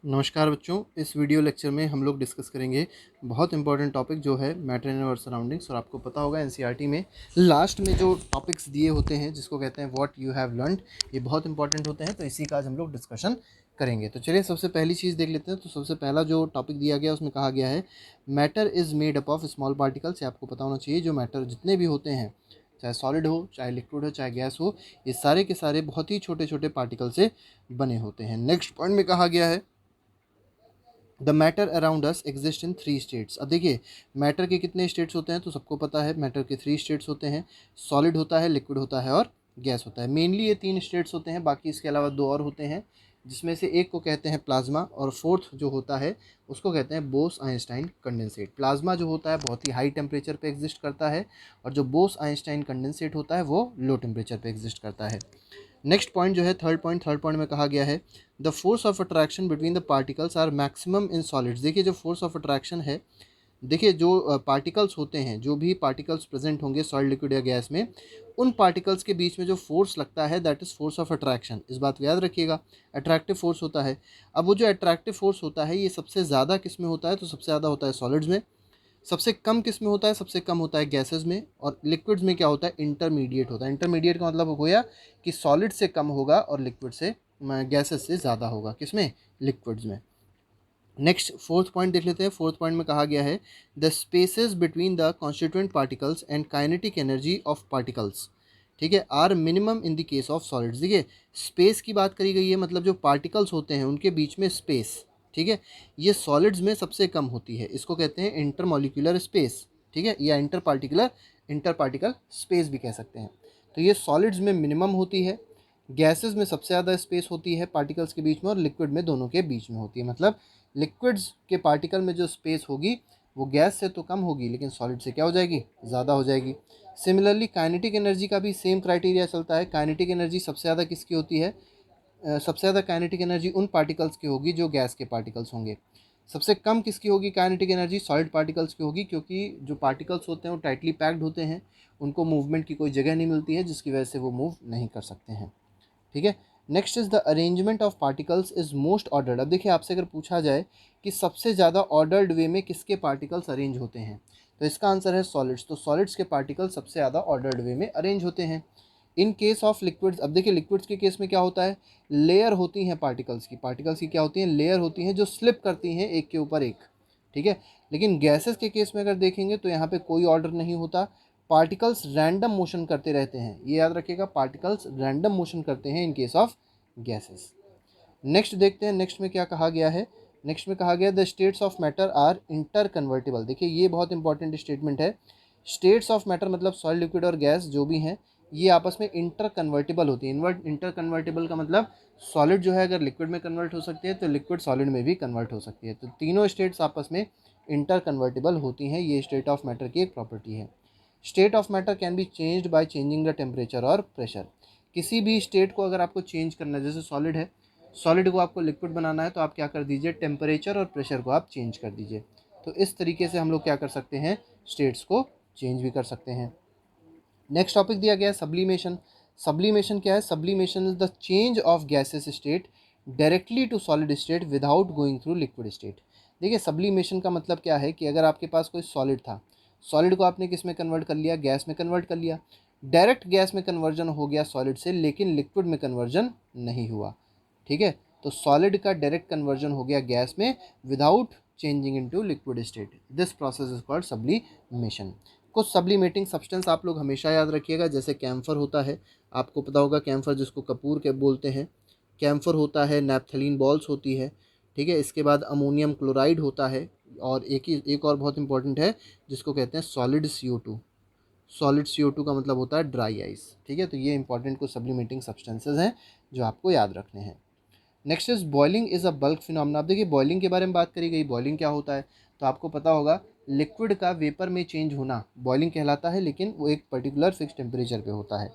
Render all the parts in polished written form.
नमस्कार बच्चों, इस वीडियो लेक्चर में हम लोग डिस्कस करेंगे बहुत इंपॉर्टेंट टॉपिक जो है मैटर इन आवर सराउंडिंग्स। और आपको पता होगा एनसीईआरटी में लास्ट में जो टॉपिक्स दिए होते हैं जिसको कहते हैं व्हाट यू हैव लर्नड, ये बहुत इंपॉर्टेंट होते हैं। तो इसी का आज हम लोग डिस्कशन करेंगे। तो चलिए सबसे पहली चीज़ देख लेते हैं। तो सबसे पहला जो टॉपिक दिया गया उसमें कहा गया है matter is made up of small particles. आपको पता होना चाहिए जो मैटर जितने भी होते हैं, चाहे सॉलिड हो, चाहे लिक्विड हो, चाहे गैस हो, ये सारे के सारे बहुत ही छोटे छोटे पार्टिकल से बने होते हैं। नेक्स्ट पॉइंट में कहा गया है the matter around us exist in 3 states. अब देखिए मैटर के कितने स्टेट्स होते हैं, तो सबको पता है मैटर के 3 स्टेट्स होते हैं। सॉलिड होता है, लिक्विड होता है और गैस होता है। मेनली ये 3 स्टेट्स होते हैं, बाकी इसके अलावा 2 और होते हैं, जिसमें से एक को कहते हैं प्लाज्मा और फोर्थ जो होता है उसको कहते हैं बोस आइंस्टाइन कंडेंसेट। प्लाज्मा जो होता है बहुत ही हाई टेम्परेचर पे एग्जिस्ट करता है और जो बोस आइंस्टाइन कंडेंसेट होता है वो लो टेम्परेचर पे एग्जिस्ट करता है। नेक्स्ट पॉइंट जो है थर्ड पॉइंट में कहा गया है the force of attraction between the particles are maximum in solids. देखिए जो फोर्स ऑफ अट्रैक्शन है, देखिए जो पार्टिकल्स होते हैं, जो भी पार्टिकल्स प्रेजेंट होंगे सॉलिड, लिक्विड या गैस में, उन पार्टिकल्स के बीच में जो फोर्स लगता है that is force of attraction. इस बात को याद रखिएगा, अट्रैक्टिव फोर्स होता है। अब वो जो अट्रैक्टिव फोर्स होता है ये सबसे ज़्यादा किस में होता है, तो सबसे ज़्यादा होता है सॉलिड्स में। सबसे कम किस में होता है, सबसे कम होता है गैसेस में। और लिक्विड्स में क्या होता है, इंटरमीडिएट होता है। इंटरमीडिएट का मतलब हो गया कि सॉलिड से कम होगा और लिक्विड से, गैसेस से ज़्यादा होगा, किसमें, लिक्विड्स में। नेक्स्ट फोर्थ पॉइंट देख लेते हैं। फोर्थ पॉइंट में कहा गया है the spaces between the constituent particles and kinetic energy of particles, ठीक है, are minimum in the case of solids. देखिए स्पेस की बात करी गई है, मतलब जो पार्टिकल्स होते हैं उनके बीच में स्पेस, ठीक है, ये सॉलिड्स में सबसे कम होती है। इसको कहते हैं इंटरमॉलिक्यूलर स्पेस, ठीक है, या इंटर पार्टिकल स्पेस भी कह सकते हैं। तो ये सॉलिड्स में मिनिमम होती है, गैसेस में सबसे ज़्यादा स्पेस होती है पार्टिकल्स के बीच में, और लिक्विड में दोनों के बीच में होती है। मतलब लिक्विड्स के पार्टिकल में जो स्पेस होगी वो गैस से तो कम होगी लेकिन सॉलिड से क्या हो जाएगी, ज़्यादा हो जाएगी। सिमिलरली काइनेटिक एनर्जी का भी सेम क्राइटेरिया चलता है। काइनेटिक एनर्जी सबसे ज़्यादा किसकी होती है, सबसे ज़्यादा काइनेटिक एनर्जी उन पार्टिकल्स की होगी जो गैस के पार्टिकल्स होंगे। सबसे कम किसकी होगी काइनेटिक एनर्जी, सॉलिड पार्टिकल्स की होगी, क्योंकि जो पार्टिकल्स होते हैं वो टाइटली पैक्ड होते हैं, उनको मूवमेंट की कोई जगह नहीं मिलती है, जिसकी वजह से वो मूव नहीं कर सकते हैं, ठीक है। Next is the arrangement of particles is most ordered. अब देखिए आपसे अगर पूछा जाए कि सबसे ज़्यादा ऑर्डर्ड वे में किसके पार्टिकल्स अरेंज होते हैं, तो इसका आंसर है सॉलिड्स। तो सॉलिड्स के पार्टिकल्स सबसे ज़्यादा ऑर्डर्ड वे में अरेंज होते हैं। इन केस ऑफ लिक्विड्स, अब देखिए लिक्विड्स के केस में क्या होता है, लेयर होती हैं पार्टिकल्स की क्या होती हैं, लेयर होती हैं जो स्लिप करती हैं एक के ऊपर एक, ठीक है। लेकिन गैसेस के केस में अगर देखेंगे तो यहाँ पे कोई ऑर्डर नहीं होता, पार्टिकल्स रैंडम मोशन करते रहते हैं। ये याद रखिएगा, पार्टिकल्स रैंडम मोशन करते हैं in case of gases. Next देखते हैं, नेक्स्ट में क्या कहा गया है। नेक्स्ट में कहा गया the states of matter are interconvertible. देखिए ये बहुत इंपॉर्टेंट स्टेटमेंट है। स्टेट्स ऑफ मैटर मतलब सॉलिड, लिक्विड और गैस जो भी हैं ये आपस में इंटर कन्वर्टिबल होती है। इंटर कन्वर्टिबल का मतलब सॉलिड जो है अगर लिक्विड में कन्वर्ट हो सकती है तो लिक्विड सॉलिड में भी कन्वर्ट हो सकती है। तो तीनों स्टेट्स आपस में इंटर कन्वर्टिबल होती हैं, ये स्टेट ऑफ मैटर की एक प्रॉपर्टी है। State of matter can be changed by changing the temperature और प्रेशर। किसी भी स्टेट को अगर आपको चेंज करना है, जैसे सॉलिड है, सॉलिड को आपको लिक्विड बनाना है तो आप क्या कर दीजिए, टेम्परेचर और प्रेशर को आप चेंज कर दीजिए। तो इस तरीके से हम लोग क्या कर सकते हैं, स्टेट्स को चेंज भी कर सकते हैं। नेक्स्ट टॉपिक दिया गया है सब्लिमेशन। सब्लिमेशन क्या है, sublimation is the change of gases state directly to solid state without going through liquid state. देखिए सब्लिमेशन का मतलब क्या है कि अगर आपके पास कोई सॉलिड था, सॉलिड को आपने किस में कन्वर्ट कर लिया, गैस में कन्वर्ट कर लिया, डायरेक्ट गैस में कन्वर्जन हो गया सॉलिड से, लेकिन लिक्विड में कन्वर्जन नहीं हुआ, ठीक है। तो सॉलिड का डायरेक्ट कन्वर्जन हो गया गैस में without changing into liquid state. This process is called sublimation. कुछ सब्लिमेटिंग सब्सटेंस आप लोग हमेशा याद रखिएगा, जैसे कैम्फर होता है, आपको पता होगा कैम्फर जिसको कपूर के बोलते हैं, कैम्फर होता है, नैप्थलीन बॉल्स होती है, ठीक है। इसके बाद अमोनियम क्लोराइड होता है, और एक और बहुत इंपॉर्टेंट है जिसको कहते हैं सॉलिड CO2। सॉलिड CO2 का मतलब होता है ड्राई आइस, ठीक है। तो ये इंपॉर्टेंट कुछ सब्लिमेटिंग सब्सटेंसेज हैं जो आपको याद रखने हैं। Next is boiling is a bulk phenomena. अब देखिए बॉइलिंग के बारे में बात करी गई, बॉइलिंग क्या होता है, तो आपको पता होगा लिक्विड का वेपर में चेंज होना बॉइलिंग कहलाता है, लेकिन वो एक पर्टिकुलर फिक्स टेम्परेचर पे होता है।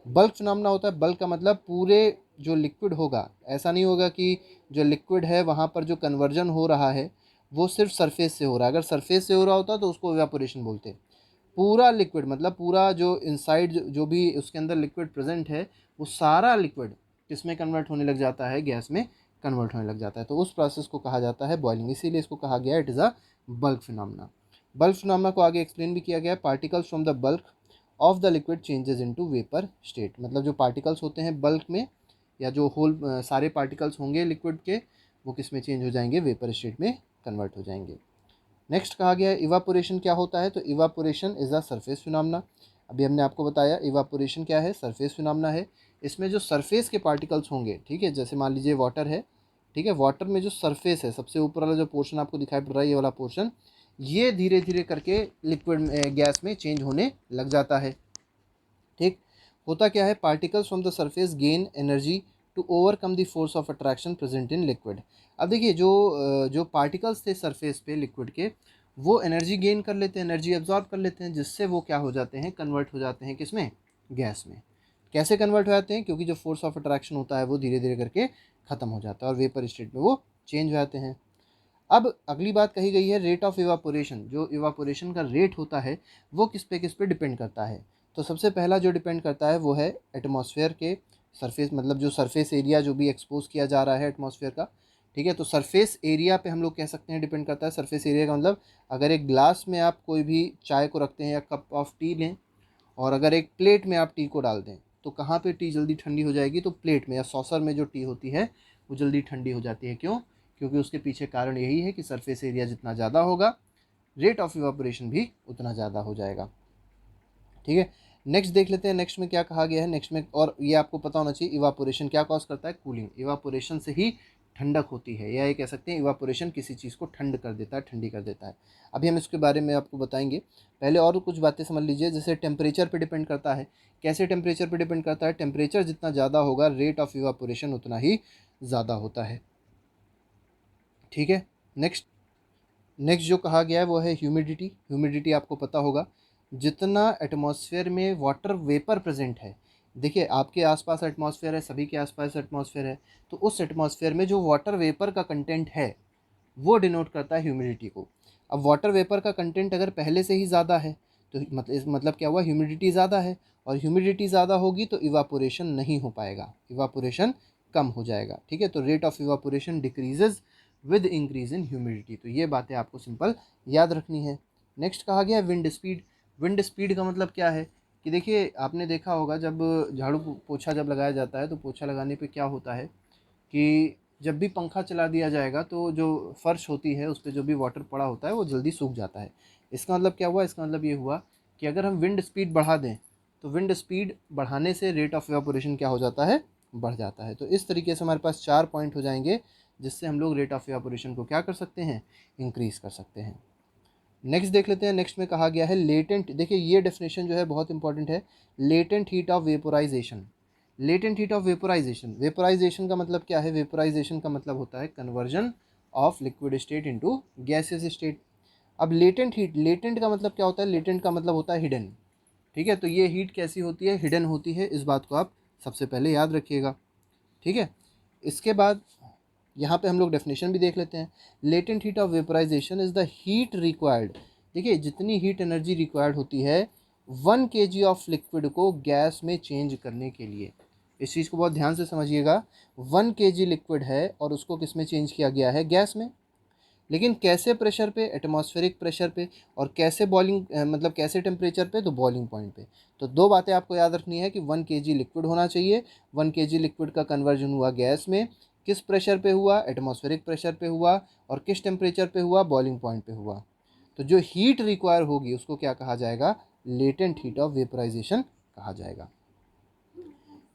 बल्क फिनोमेना होता है, बल्क का मतलब पूरे जो लिक्विड होगा, ऐसा नहीं होगा कि जो लिक्विड है वहाँ पर जो कन्वर्जन हो रहा है वो सिर्फ सरफेस से हो रहा है। अगर सरफेस से हो रहा होता तो उसको एवापोरेशन बोलते। पूरा लिक्विड मतलब पूरा जो इनसाइड जो भी उसके अंदर लिक्विड प्रेजेंट है वो सारा लिक्विड किस में कन्वर्ट होने लग जाता है, गैस में कन्वर्ट होने लग जाता है। तो उस प्रोसेस को कहा जाता है बॉइलिंग, इसीलिए इसको कहा गया it is a bulk phenomena. Bulk phenomena को आगे एक्सप्लेन भी किया गया है, particles from the bulk of the liquid changes into vapour state, मतलब जो पार्टिकल्स होते हैं बल्क में या जो होल सारे पार्टिकल्स होंगे लिक्विड के, वो किस में चेंज हो जाएंगे, वेपर स्टेट में कन्वर्ट हो जाएंगे। नेक्स्ट कहा गया है इवापोरेशन क्या होता है, तो evaporation is a surface phenomena. अभी हमने आपको बताया इवापोरेशन क्या है, सरफेस फिनोमेना है। इसमें जो सरफेस के पार्टिकल्स होंगे, ठीक है, जैसे मान लीजिए वाटर है, ठीक है, वाटर में जो सरफेस है, सबसे ऊपर वाला जो पोर्शन आपको दिखाई पड़ रहा है, ये वाला पोर्शन, ये धीरे धीरे करके लिक्विड गैस में चेंज होने लग जाता है। ठीक, होता क्या है, particles from the surface gain energy to overcome the force of attraction present in liquid. अब देखिए जो पार्टिकल्स थे सरफेस पे लिक्विड के, वो एनर्जी गेन कर लेते हैं, एनर्जी एब्जॉर्ब कर लेते हैं, जिससे वो क्या हो जाते हैं, कन्वर्ट हो जाते हैं किसमें, गैस में। कैसे कन्वर्ट हो जाते हैं, क्योंकि जो फोर्स ऑफ अट्रैक्शन होता है वो धीरे धीरे करके ख़त्म हो जाता है और वेपर स्टेट में वो चेंज हो जाते हैं। अब अगली बात कही गई है रेट ऑफ इवापोरेशन। जो इवापोरेशन का रेट होता है वो किस पे डिपेंड करता है, तो सबसे पहला जो डिपेंड करता है वो है एटमॉस्फेयर के सरफेस, मतलब जो सरफेस एरिया जो भी एक्सपोज किया जा रहा है एटमॉस्फेयर का, ठीक है। तो सरफेस एरिया पे हम लोग कह सकते हैं डिपेंड करता है। सरफेस एरिया का मतलब अगर एक ग्लास में आप कोई भी चाय को रखते हैं या कप ऑफ टी लें, और अगर एक प्लेट में आप टी को डाल दें, तो कहाँ पे टी जल्दी ठंडी हो जाएगी, तो प्लेट में या सॉसर में जो टी होती है वो जल्दी ठंडी हो जाती है। क्यों, क्योंकि उसके पीछे कारण यही है कि सरफेस एरिया जितना ज़्यादा होगा, रेट ऑफ इवापोरेशन भी उतना ज़्यादा हो जाएगा। ठीक है, नेक्स्ट देख लेते हैं, नेक्स्ट में क्या कहा गया है। नेक्स्ट में, और ये आपको पता होना चाहिए, इवापोरेशन क्या कॉज करता है, कूलिंग। इवापोरेशन से ही ठंडक होती है, या ये कह सकते हैं इवापोरेशन किसी चीज़ को ठंड कर देता है, ठंडी कर देता है। अभी हम इसके बारे में आपको बताएंगे, पहले और कुछ बातें समझ लीजिए। जैसे टेम्परेचर पे डिपेंड करता है। कैसे टेम्परेचर पे डिपेंड करता है, टेम्परेचर जितना ज़्यादा होगा रेट ऑफ इवापोरेशन उतना ही ज़्यादा होता है। ठीक है, नेक्स्ट नेक्स्ट जो कहा गया है वो है ह्यूमिडिटी। ह्यूमिडिटी आपको पता होगा, जितना एटमॉस्फेयर में वाटर वेपर प्रेजेंट है, देखिए आपके आसपास एटमॉस्फेयर है, सभी के आसपास एटमॉस्फेयर है, तो उस एटमॉस्फेयर में जो वाटर वेपर का कंटेंट है वो डिनोट करता है ह्यूमिडिटी को। अब वाटर वेपर का कंटेंट अगर पहले से ही ज़्यादा है, तो मतलब क्या हुआ, ह्यूमिडिटी ज़्यादा है, और ह्यूमिडिटी ज़्यादा होगी तो इवापोरेशन नहीं हो पाएगा, इवापोरेशन कम हो जाएगा। ठीक है, तो rate of evaporation decreases with increase in humidity. तो ये बातें आपको सिंपल याद रखनी है। नेक्स्ट कहा गया है विंड स्पीड। विंड स्पीड का मतलब क्या है कि देखिए आपने देखा होगा, जब झाड़ू पोछा जब लगाया जाता है, तो पोछा लगाने पे क्या होता है कि जब भी पंखा चला दिया जाएगा तो जो फर्श होती है उस पर जो भी वाटर पड़ा होता है वो जल्दी सूख जाता है। इसका मतलब क्या हुआ, इसका मतलब ये हुआ कि अगर हम विंड स्पीड बढ़ा दें, तो विंड स्पीड बढ़ाने से रेट ऑफ इवापोरेशन क्या हो जाता है, बढ़ जाता है। तो इस तरीके से हमारे पास 4 पॉइंट हो जाएंगे जिससे हम लोग रेट ऑफ इवापोरेशन को क्या कर सकते हैं, इंक्रीज़ कर सकते हैं। नेक्स्ट देख लेते हैं, नेक्स्ट में कहा गया है लेटेंट। देखिए ये डेफिनेशन जो है बहुत इंपॉर्टेंट है, latent heat of vaporisation. Latent heat of vaporisation, vaporisation का मतलब क्या है, वेपोराइजेशन का मतलब होता है conversion of liquid state into gaseous state. अब लेटेंट हीट, लेटेंट का मतलब क्या होता है, लेटेंट का मतलब होता है हिडन। ठीक है, तो ये हीट कैसी होती है, हिडन होती है, इस बात को आप सबसे पहले याद रखिएगा। ठीक है, इसके बाद यहाँ पे हम लोग डेफिनेशन भी देख लेते हैं। Latent heat of vaporisation is the heat required. देखिए जितनी हीट एनर्जी रिक्वायर्ड होती है 1 kg ऑफ लिक्विड को गैस में चेंज करने के लिए, इस चीज़ को बहुत ध्यान से समझिएगा। 1 kg लिक्विड है और उसको किस में चेंज किया गया है, गैस में। लेकिन कैसे प्रेशर पे, एटमॉस्फेरिक प्रेशर पे, और कैसे बॉइलिंग मतलब कैसे टेम्परेचर पे, तो बॉइलिंग पॉइंट पे। तो दो बातें आपको याद रखनी है कि 1 kg लिक्विड होना चाहिए, 1 kg लिक्विड का कन्वर्जन हुआ गैस में, किस प्रेशर पे हुआ, एटमॉस्फेरिक प्रेशर पे हुआ, और किस टेम्परेचर पे हुआ, बॉइलिंग पॉइंट पे हुआ। तो जो हीट रिक्वायर होगी उसको क्या कहा जाएगा, लेटेंट हीट ऑफ वेपराइजेशन कहा जाएगा।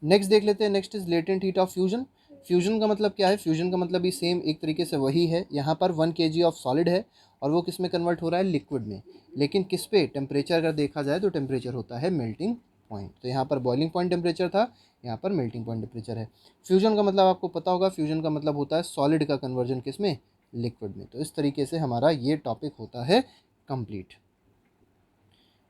नेक्स्ट देख लेते हैं, next is latent heat of fusion. Fusion का मतलब क्या है, फ्यूजन का मतलब भी सेम एक तरीके से वही है। यहाँ पर 1 kg ऑफ सॉलिड है और वो किस में कन्वर्ट हो रहा है, लिक्विड में। लेकिन किस पे, टेम्परेचर अगर देखा जाए तो टेम्परेचर होता है मेल्टिंग पॉइंट। तो यहाँ पर बॉइलिंग पॉइंट टेम्परेचर था, यहाँ पर मेल्टिंग पॉइंट टेम्परेचर है। फ्यूजन का मतलब आपको पता होगा, फ्यूजन का मतलब होता है सॉलिड का कन्वर्जन किस में, लिक्विड में। तो इस तरीके से हमारा ये टॉपिक होता है कंप्लीट।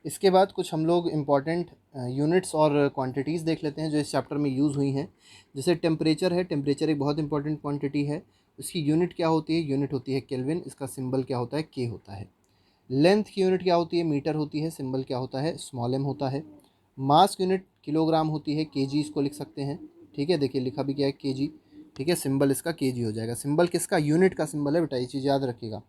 इसके बाद कुछ हम लोग इम्पॉर्टेंट यूनिट्स और क्वांटिटीज़ देख लेते हैं जो इस चैप्टर में यूज़ हुई हैं। जैसे टेम्परेचर है, टेम्परेचर एक बहुत इंपॉर्टेंट क्वांटिटी है। इसकी यूनिट क्या होती है, यूनिट होती है केल्विन, इसका सिंबल क्या होता है, के होता है। लेंथ की यूनिट क्या होती है, मीटर होती है, सिंबल क्या होता है, स्मॉल एम होता है। मास यूनिट किलोग्राम होती है, केजी इसको लिख सकते हैं। ठीक है, देखिए लिखा भी क्या है, केजी। ठीक है, सिंबल इसका केजी हो जाएगा। सिंबल किसका, यूनिट का सिंबल है बेटा, ये चीज़ याद रखिएगा।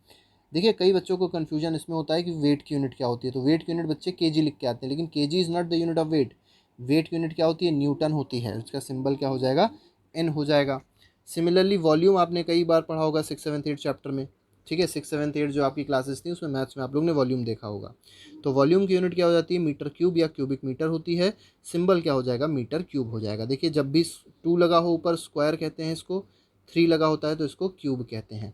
देखिए कई बच्चों को कन्फ्यूजन इसमें होता है कि वेट की यूनिट क्या होती है, तो वेट की यूनिट बच्चे केजी लिख के आते हैं, लेकिन kg is not the unit of weight. Weight की यूनिट क्या होती है, न्यूटन होती है, उसका सिंबल क्या हो जाएगा, एन हो जाएगा। सिमिलरली वॉल्यूम आपने कई बार पढ़ा होगा 6, 7, 8 चैप्टर में, ठीक है, 6, 7, 8 जो आपकी क्लासेस थी उसमें मैथ्स में आप लोग ने वॉल्यूम देखा होगा। तो वॉल्यूम की यूनिट क्या हो जाती है, मीटर क्यूब या क्यूबिक मीटर होती है। सिंबल क्या हो जाएगा, मीटर क्यूब हो जाएगा। देखिए जब भी 2 लगा हो ऊपर स्क्वायर कहते हैं इसको, 3 लगा होता है तो इसको क्यूब कहते हैं।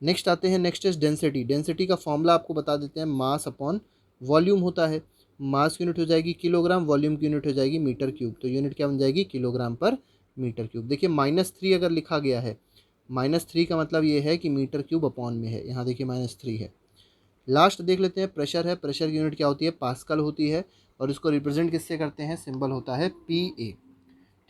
नेक्स्ट आते हैं, नेक्स्ट इज डेंसिटी। डेंसिटी का फॉर्मूला आपको बता देते हैं, मास अपॉन वॉल्यूम होता है। मास की यूनिट हो जाएगी किलोग्राम, वॉल्यूम की यूनिट हो जाएगी मीटर क्यूब, तो यूनिट क्या बन जाएगी, किलोग्राम पर मीटर क्यूब। देखिए -3 अगर लिखा गया है, -3 का मतलब ये है कि मीटर क्यूब अपॉन में है, यहाँ देखिए -3 है। लास्ट देख लेते हैं, प्रेशर है। प्रेशर की यूनिट क्या होती है, पास्कल होती है, और इसको रिप्रेजेंट किससे करते हैं, सिंबल होता है PA।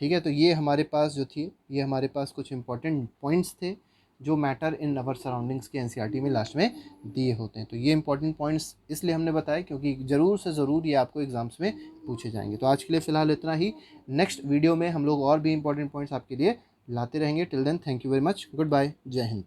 ठीक है, तो ये हमारे पास जो थी, ये हमारे पास कुछ इंपॉर्टेंट पॉइंट्स थे जो मैटर इन अवर सराउंडिंग्स के एनसीईआरटी में लास्ट में दिए होते हैं। तो ये इंपॉर्टेंट पॉइंट्स इसलिए हमने बताया क्योंकि ज़रूर से ज़रूर ये आपको एग्जाम्स में पूछे जाएंगे। तो आज के लिए फ़िलहाल इतना ही। नेक्स्ट वीडियो में हम लोग और भी इंपॉर्टेंट पॉइंट्स आपके लिए लाते रहेंगे। Till then thank you very much, good bye, जय हिंद।